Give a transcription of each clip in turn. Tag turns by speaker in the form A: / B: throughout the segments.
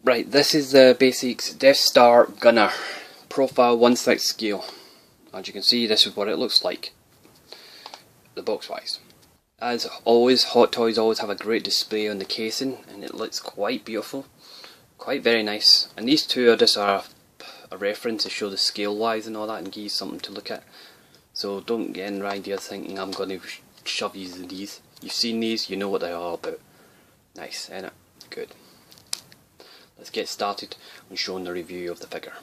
A: Right, this is the basics Death Star Gunner profile 1/6 scale. As you can see, this is what it looks like, the box wise. As always, Hot Toys always have a great display on the casing, and it looks quite beautiful, quite very nice. And these two are just a reference to show the scale wise and all that, and give you something to look at. So don't get in the idea thinking I'm going to shove you in these. You've seen these, you know what they're all about. Nice, ain't it? Good. Let's get started on showing the review of the figure.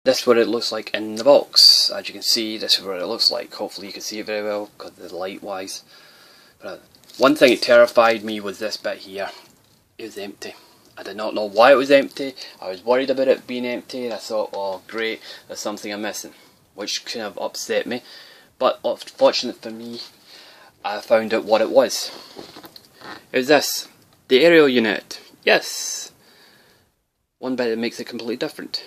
A: This is what it looks like in the box. As you can see, this is what it looks like. Hopefully you can see it very well because of the light wise. But one thing that terrified me was this bit here. It was empty. I did not know why it was empty. I was worried about it being empty, and I thought, oh great, there's something I'm missing, which kind of upset me. But fortunate for me, I found out what it was. It was this, the aerial unit. Yes, one bit that makes it completely different.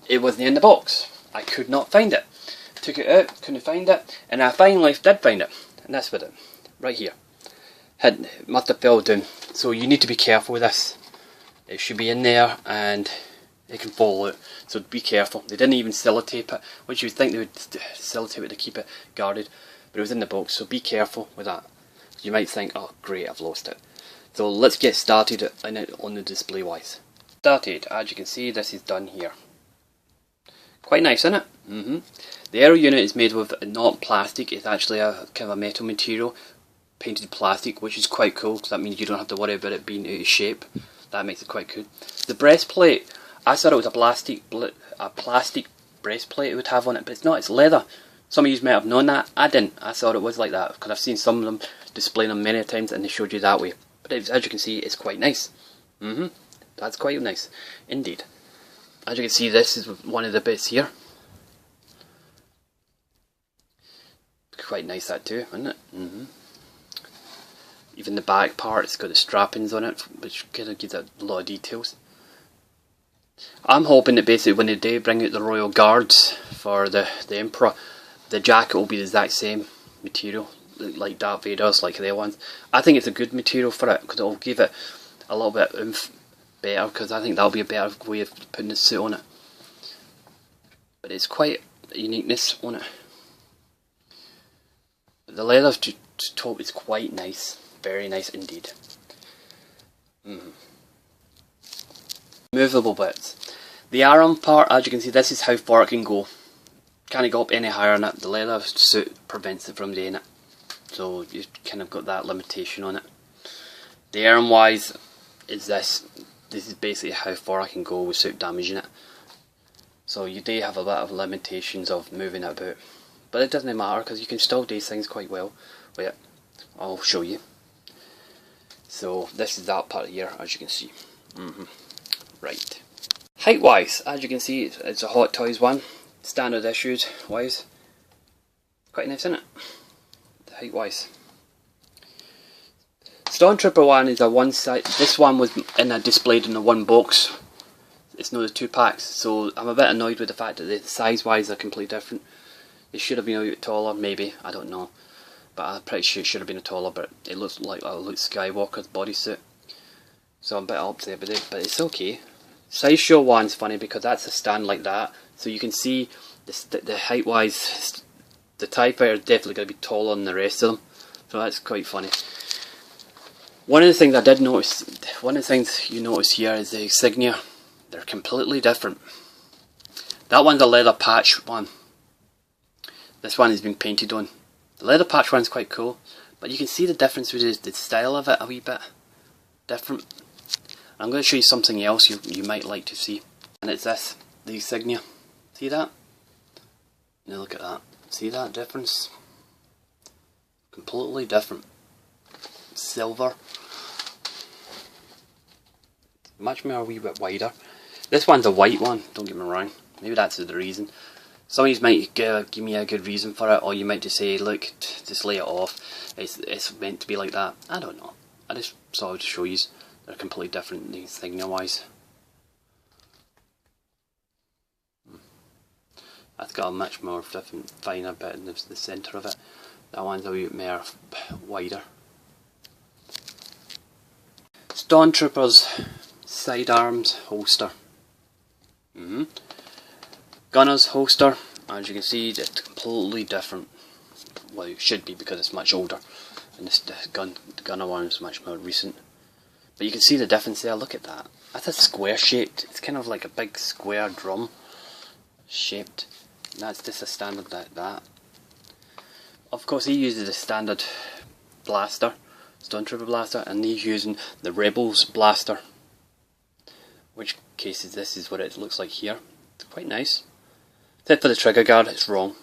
A: It wasn't in the box. I could not find it. Took it out, couldn't find it, and I finally did find it. And that's with it, right here. It must have fell down. So you need to be careful with this. It should be in there and it can fall out. So be careful. They didn't even sellotape it, which you would think they would sellotape it to keep it guarded. But it was in the box, so be careful with that. You might think, oh great, I've lost it. So let's get started on the display wise. Started, as you can see, this is done here. Quite nice, isn't it? The aero unit is made with not plastic, it's actually a kind of a metal material, painted plastic, which is quite cool because that means you don't have to worry about it being out of shape. That makes it quite cool. The breastplate, I thought it was a plastic breastplate it would have on it, but it's not, it's leather. Some of you might have known that, I didn't. I thought it was like that because I've seen some of them displaying them many times and they showed you that way. But as you can see, it's quite nice. That's quite nice indeed. As you can see, this is one of the bits here. Quite nice that too, isn't it? Even the back part, it's got the strappings on it, which kind of gives it a lot of details. I'm hoping that basically when they do bring out the Royal Guards for the Emperor, the jacket will be the exact same material, like Darth Vader's, like the ones. I think it's a good material for it, because it will give it a little bit oomph better, because I think that'll be a better way of putting the suit on it. But it's quite a uniqueness on it. The leather top is quite nice. Very nice indeed. Movable bits. The arm part, as you can see, this is how far it can go. Can't go up any higher than it. The leather suit prevents it from doing it. So you've kind of got that limitation on it. The arm wise is this. This is basically how far I can go without damaging it. So you do have a bit of limitations of moving it about. But it doesn't matter because you can still do things quite well. Wait, I'll show you. So this is that part here, as you can see. Right. Height wise, as you can see, it's a Hot Toys one. Standard issues wise. Quite nice, isn't it? The height wise. Stormtrooper one is a one side. This one was displayed in the one box. It's not the two packs, so I'm a bit annoyed with the fact that the size wise are completely different. It should have been a bit taller, maybe, I don't know. But I'm pretty sure it should have been a taller, but it looks like a Luke Skywalker's bodysuit. So I'm a bit upset with it, but it's okay. Sideshow one's funny because that's a stand like that. So you can see the height wise, the TIE Fighter is definitely going to be taller than the rest of them. So that's quite funny. One of the things I did notice, one of the things you notice here is the insignia. They're completely different. That one's a leather patch one. This one has been painted on. The leather patch one's quite cool, but you can see the difference with the style of it a wee bit different. I'm going to show you something else you might like to see, and it's this, the insignia. See that? Now look at that. See that difference? Completely different. Silver. Much more a wee bit wider. This one's a white one, don't get me wrong. Maybe that's the reason. Some of you might give me a good reason for it, or you might just say, look, just lay it off. It's meant to be like that. I don't know. I just thought I'd show you. They're completely different insignia wise. That's got a much more different, finer bit in the centre of it. That one's a wee bit more wider. Stormtroopers sidearms holster. Gunner's holster, as you can see, it's completely different. Well, it should be because it's much older, and the gunner one is much more recent. But you can see the difference there. Look at that. That's a square shaped. It's kind of like a big square drum shaped. And that's just a standard like that. Of course, he uses a standard blaster, Stormtrooper blaster, and he's using the Rebels blaster. Which cases this is what it looks like here. It's quite nice. Except for the trigger guard, it's wrong.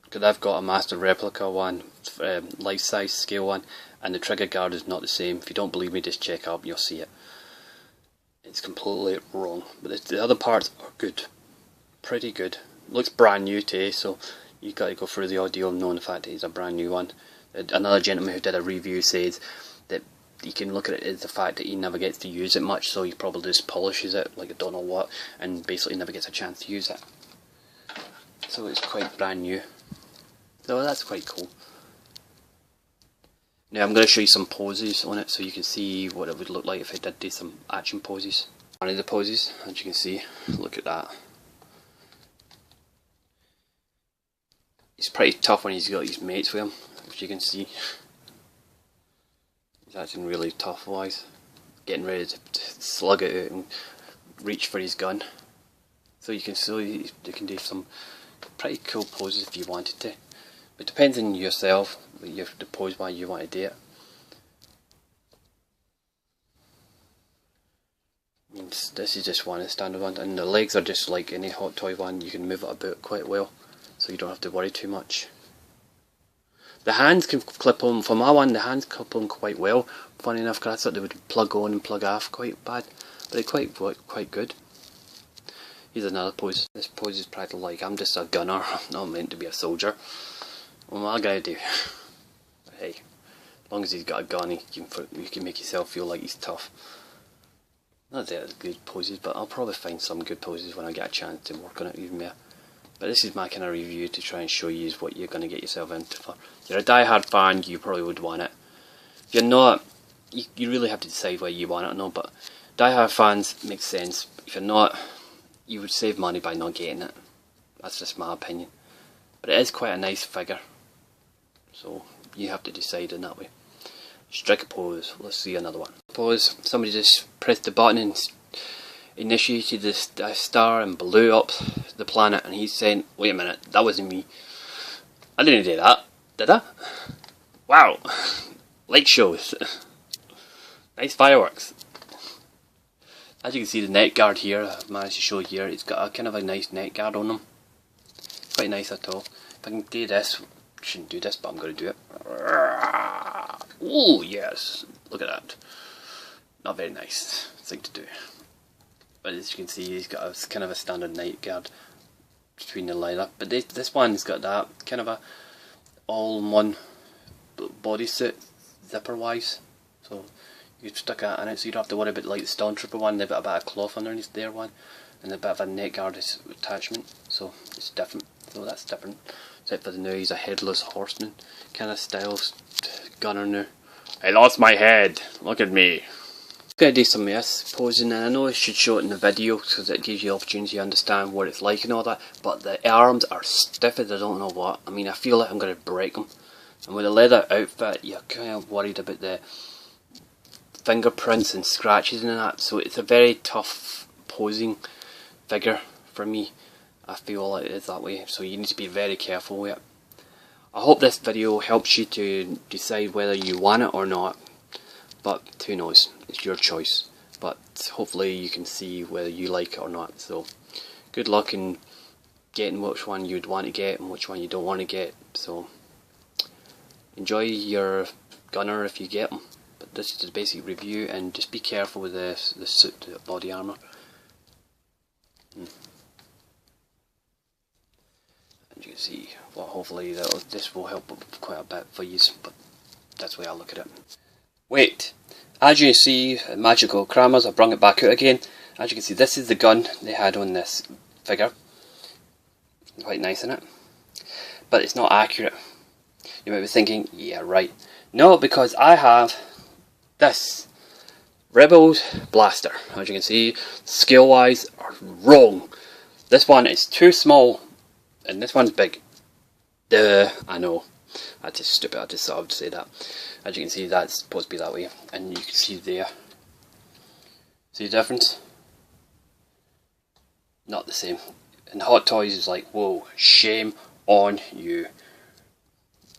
A: Because I've got a master replica one, life size scale one, and the trigger guard is not the same. If you don't believe me, just check up and you'll see it. It's completely wrong. But the other parts are good. Pretty good. Looks brand new today, so you got to go through the ordeal of knowing the fact that it's a brand new one. Another gentleman who did a review says that you can look at it as the fact that he never gets to use it much, so he probably just polishes it like I don't know what, and basically never gets a chance to use it. So it's quite brand new. So that's quite cool. Now I'm going to show you some poses on it so you can see what it would look like if I did do some action poses. One of the poses, as you can see, look at that. He's pretty tough when he's got his mates with him, as you can see. He's acting really tough wise. Getting ready to slug it out and reach for his gun. So you can see you can do some pretty cool poses if you wanted to. It depends on yourself, you have to pose why you want to do it. This is just one of the standard ones, and the legs are just like any Hot Toy one, you can move it about quite well, so you don't have to worry too much. The hands can clip on, for my one the hands clip on quite well, funny enough, because I thought they would plug on and plug off quite bad, but they're quite good. Here's another pose. This pose is practically like I'm just a gunner, not meant to be a soldier. What am I gonna do? Hey, as long as he's got a gun, you can make yourself feel like he's tough. Not that it's good poses, but I'll probably find some good poses when I get a chance to work on it even more. But this is my kind of review to try and show you what you're going to get yourself into. If you're a die-hard fan, you probably would want it. If you're not, you really have to decide whether you want it or not, but die-hard fans makes sense. If you're not, you would save money by not getting it. That's just my opinion. But it is quite a nice figure. So you have to decide in that way. Strike a pose. Let's see another one. Pose. Somebody just pressed the button and initiated the star and blew up the planet, and he's saying, "Wait a minute, that wasn't me. I didn't do that. Did I? Wow, light shows. Nice fireworks." As you can see, the neck guard here, I've managed to show here. It's got a kind of a nice neck guard on them. Quite nice at all. If I can do this. Shouldn't do this, but I'm going to do it. Oh yes, look at that. Not very nice thing to do. But as you can see, he's got a kind of a standard night guard between the leather. But this one's got that kind of a all-in-one bodysuit, zipper-wise. So you stick that in it, so you don't have to worry about like the Stormtrooper one. They've got a bit of cloth underneath their one, and a bit of a neck guard attachment. So it's different. So that's different. Except for the now he's a headless horseman kind of style gunner now. I lost my head. Look at me. I'm going to do some posing, and I know I should show it in the video because it gives you the opportunity to understand what it's like and all that, but the arms are stiff as I don't know what. I mean, I feel like I'm going to break them. And with a leather outfit, you're kind of worried about the fingerprints and scratches and that, so it's a very tough posing figure for me. I feel like it is that way, so you need to be very careful with it. I hope this video helps you to decide whether you want it or not, but who knows, it's your choice. But hopefully you can see whether you like it or not. So good luck in getting which one you'd want to get and which one you don't want to get. So enjoy your gunner if you get them. But this is the basic review, and just be careful with the suit, the body armour. And you can see, well, hopefully this will help quite a bit for you, but that's the way I look at it. Wait, as you can see, Magical Crammers, I brought it back out again. As you can see, this is the gun they had on this figure. Quite nice, isn't it? But it's not accurate. You might be thinking, yeah, right. No, because I have this Rebel's blaster, as you can see, scale wise, are wrong. This one is too small, and this one's big. Duh, I know. That's just stupid, I just thought I would say that. As you can see, that's supposed to be that way, and you can see there. See the difference? Not the same. And Hot Toys is like, whoa, shame on you.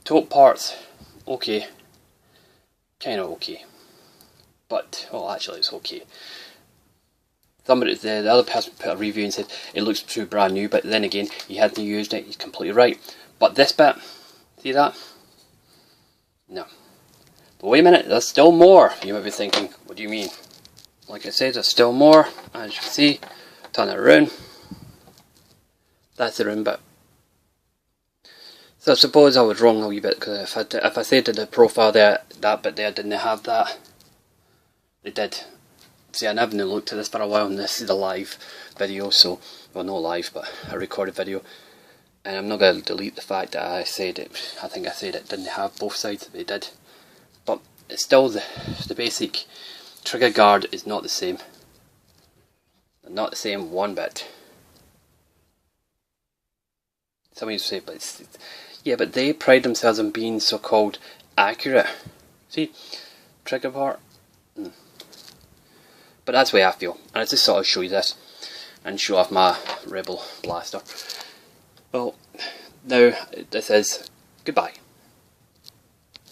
A: Top parts, okay. Kinda okay. But, well, actually it's okay. Somebody, the other person put a review and said it looks too brand new, but then again, he hadn't used it, he's completely right. But this bit, see that? No. But wait a minute, there's still more. You might be thinking, what do you mean? Like I said, there's still more. As you can see, turn it around. That's the round bit. So I suppose I was wrong a wee bit, because if I said in the profile there, that bit there didn't have that. They did. See, I haven't looked at this for a while, and this is a live video, so, well, not live, but a recorded video. And I'm not going to delete the fact that I said it. I think I said it didn't have both sides. They did. But it's still the basic trigger guard is not the same. They're not the same one bit. Some people say, but yeah, but they pride themselves on being so-called accurate. See, trigger part. But that's the way I feel, and I just thought I'd show you this and show off my Rebel blaster. Well, now this is goodbye.